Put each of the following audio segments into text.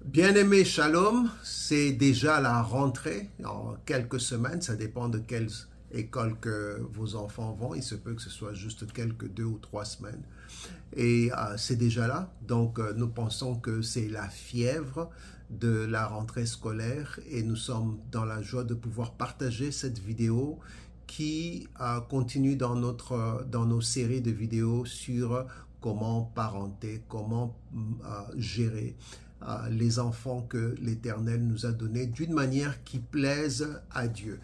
Bien-aimé Shalom, c'est déjà la rentrée en quelques semaines, ça dépend de quelle école que vos enfants vont, il se peut que ce soit juste quelques 2 ou 3 semaines. Et c'est déjà là, donc nous pensons que c'est la fièvre de la rentrée scolaire et nous sommes dans la joie de pouvoir partager cette vidéo qui continue dans nos séries de vidéos sur comment parenter, comment gérer les enfants que l'Éternel nous a donnés d'une manière qui plaise à Dieu.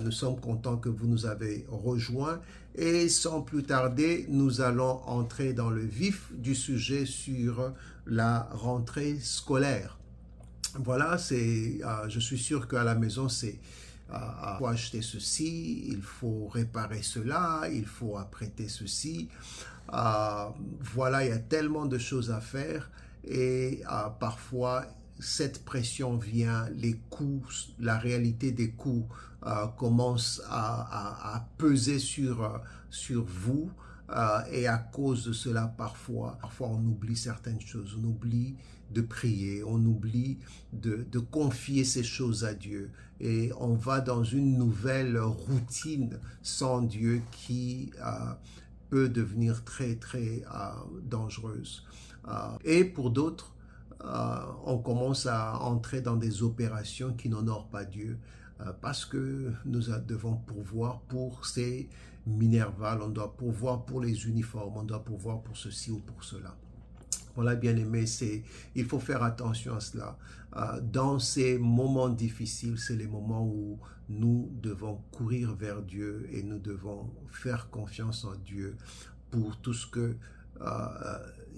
Nous sommes contents que vous nous avez rejoints et sans plus tarder, nous allons entrer dans le vif du sujet sur la rentrée scolaire. Voilà, je suis sûr qu'à la maison, il faut acheter ceci, il faut réparer cela, il faut apprêter ceci. Voilà, il y a tellement de choses à faire et parfois cette pression vient, les coûts, la réalité des coûts commence à peser sur vous et à cause de cela parfois on oublie certaines choses, on oublie de prier, on oublie de confier ces choses à Dieu et on va dans une nouvelle routine sans Dieu qui peut devenir très dangereuse. Et pour d'autres, on commence à entrer dans des opérations qui n'honorent pas Dieu parce que nous devons pourvoir pour ces minervales, on doit pourvoir pour les uniformes, on doit pourvoir pour ceci ou pour cela. Voilà, bien-aimé, il faut faire attention à cela. Dans ces moments difficiles, c'est les moments où nous devons courir vers Dieu et nous devons faire confiance en Dieu pour tout ce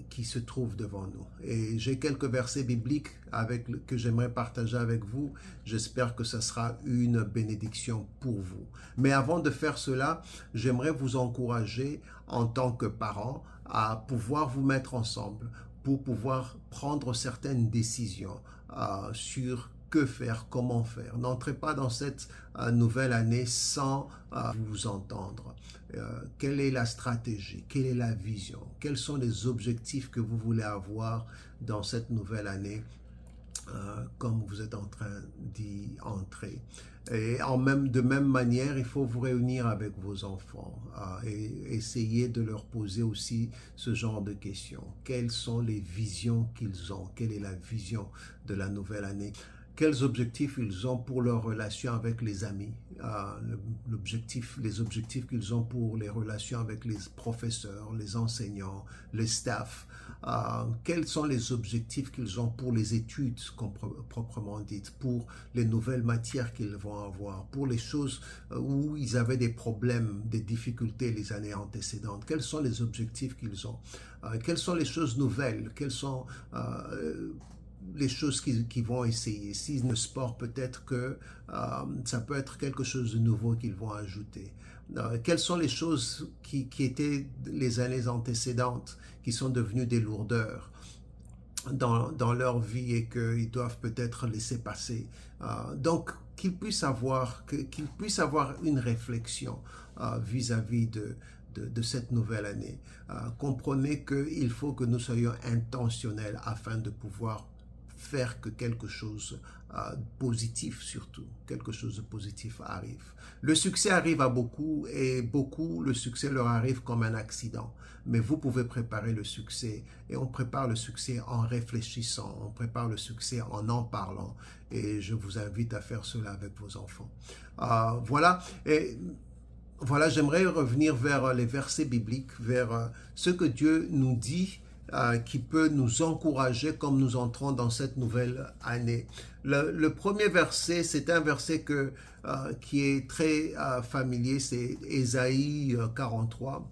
qui se trouve devant nous. Et j'ai quelques versets bibliques que j'aimerais partager avec vous. J'espère que ce sera une bénédiction pour vous. Mais avant de faire cela, j'aimerais vous encourager en tant que parents à pouvoir vous mettre ensemble pour pouvoir prendre certaines décisions sur que faire, comment faire. N'entrez pas dans cette nouvelle année sans vous entendre. Quelle est la stratégie? Quelle est la vision? Quels sont les objectifs que vous voulez avoir dans cette nouvelle année comme vous êtes en train d'y entrer? Et de même manière, il faut vous réunir avec vos enfants et essayer de leur poser aussi ce genre de questions. Quelles sont les visions qu'ils ont? Quelle est la vision de la nouvelle année? Quels objectifs ils ont pour leur relation avec les amis, les objectifs qu'ils ont pour les relations avec les professeurs, les enseignants, les staffs, quels sont les objectifs qu'ils ont pour les études proprement dites, pour les nouvelles matières qu'ils vont avoir, pour les choses où ils avaient des problèmes, des difficultés les années antécédentes, quels sont les objectifs qu'ils ont, quelles sont les choses nouvelles, quelles sont les choses qu'ils vont essayer. Si le sport, peut-être que ça peut être quelque chose de nouveau qu'ils vont ajouter. Quelles sont les choses qui étaient les années antécédentes, qui sont devenues des lourdeurs dans leur vie et qu'ils doivent peut-être laisser passer. Donc, qu'ils puissent avoir une réflexion vis-à-vis de cette nouvelle année. Comprenez qu'il faut que nous soyons intentionnels afin de pouvoir faire que quelque chose positif surtout, quelque chose de positif arrive. Le succès arrive à beaucoup et beaucoup, le succès leur arrive comme un accident. Mais vous pouvez préparer le succès et on prépare le succès en réfléchissant, on prépare le succès en parlant et je vous invite à faire cela avec vos enfants. Voilà. Et voilà, j'aimerais revenir vers les versets bibliques, vers ce que Dieu nous dit qui peut nous encourager comme nous entrons dans cette nouvelle année. Le premier verset, c'est un verset qui est très familier, c'est Ésaïe 43.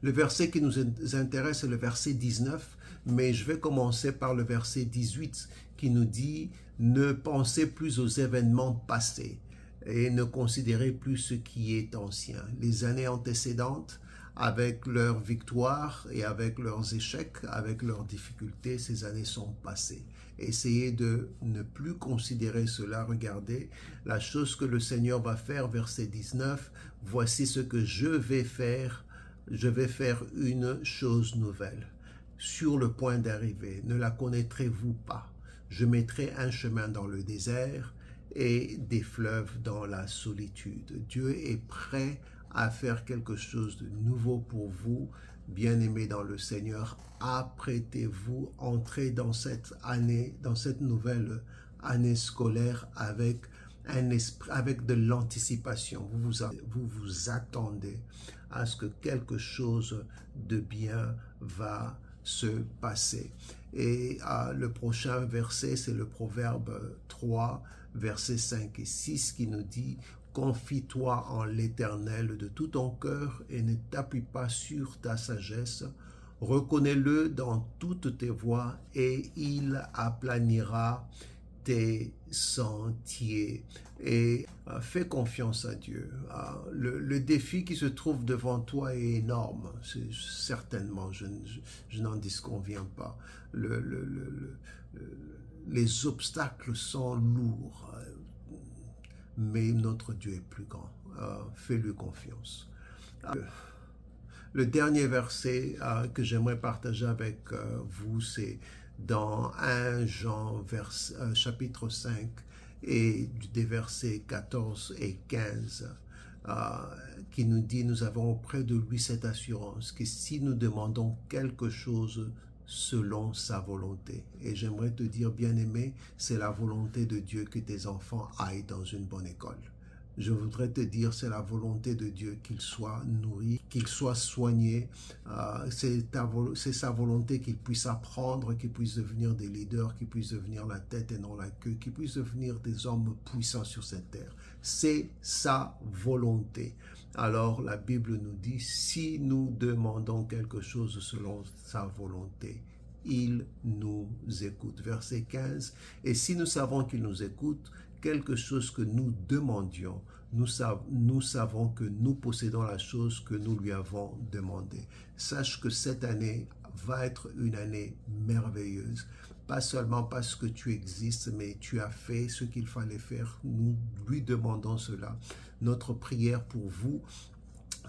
Le verset qui nous intéresse est le verset 19, mais je vais commencer par le verset 18 qui nous dit « Ne pensez plus aux événements passés et ne considérez plus ce qui est ancien. » Les années antécédentes, avec leurs victoires et avec leurs échecs, avec leurs difficultés, ces années sont passées. Essayez de ne plus considérer cela. Regardez la chose que le Seigneur va faire, verset 19. « Voici ce que je vais faire une chose nouvelle. Sur le point d'arriver, ne la connaîtrez-vous pas? Je mettrai un chemin dans le désert et des fleuves dans la solitude. Dieu est prêt à faire quelque chose de nouveau pour vous, bien-aimés dans le Seigneur. Apprêtez-vous, entrez dans cette année, dans cette nouvelle année scolaire avec un esprit, avec de l'anticipation. Vous vous attendez à ce que quelque chose de bien va se passer. Et le prochain verset, c'est le Proverbe 3, versets 5 et 6 qui nous dit « Confie-toi en l'Éternel de tout ton cœur et ne t'appuie pas sur ta sagesse. Reconnais-le dans toutes tes voies et il aplanira tes sentiers. » Et fais confiance à Dieu. Le défi qui se trouve devant toi est énorme. Certainement, je n'en disconviens pas. Les obstacles sont lourds, mais notre Dieu est plus grand. Fais-lui confiance. Le dernier verset que j'aimerais partager avec vous, c'est dans 1 Jean chapitre 5 et des versets 14 et 15 qui nous dit « Nous avons auprès de lui cette assurance que si nous demandons quelque chose selon sa volonté. » Et j'aimerais te dire, bien-aimé, c'est la volonté de Dieu que tes enfants aillent dans une bonne école. Je voudrais te dire, c'est la volonté de Dieu qu'ils soient nourris, qu'ils soient soignés. C'est sa volonté qu'ils puissent apprendre, qu'ils puissent devenir des leaders, qu'ils puissent devenir la tête et non la queue, qu'ils puissent devenir des hommes puissants sur cette terre. C'est sa volonté. Alors la Bible nous dit, si nous demandons quelque chose selon sa volonté, il nous écoute. Verset 15, et si nous savons qu'il nous écoute, quelque chose que nous demandions, nous savons que nous possédons la chose que nous lui avons demandé. Sache que cette année va être une année merveilleuse, pas seulement parce que tu existes, mais tu as fait ce qu'il fallait faire. Nous lui demandons cela. Notre prière pour vous,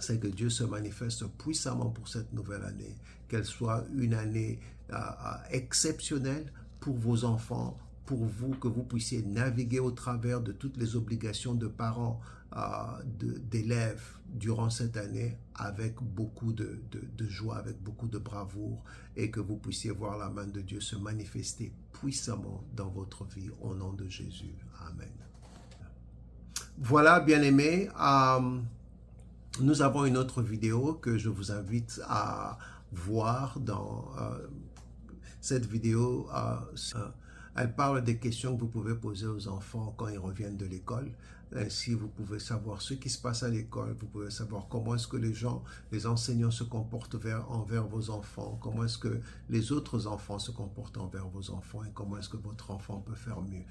c'est que Dieu se manifeste puissamment pour cette nouvelle année, qu'elle soit une année exceptionnelle pour vos enfants, pour vous, que vous puissiez naviguer au travers de toutes les obligations de parents, d'élèves durant cette année avec beaucoup de joie, avec beaucoup de bravoure, et que vous puissiez voir la main de Dieu se manifester puissamment dans votre vie au nom de Jésus. Amen. Voilà, bien-aimés, nous avons une autre vidéo que je vous invite à voir dans cette vidéo. Elle parle des questions que vous pouvez poser aux enfants quand ils reviennent de l'école. Ainsi, vous pouvez savoir ce qui se passe à l'école. Vous pouvez savoir comment est-ce que les enseignants se comportent envers vos enfants. Comment est-ce que les autres enfants se comportent envers vos enfants. Et comment est-ce que votre enfant peut faire mieux.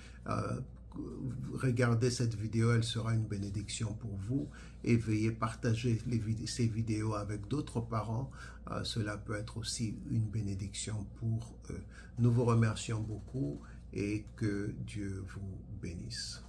Regardez cette vidéo, elle sera une bénédiction pour vous. Et veuillez partager ces vidéos avec d'autres parents. Cela peut être aussi une bénédiction pour eux. Nous vous remercions beaucoup et que Dieu vous bénisse.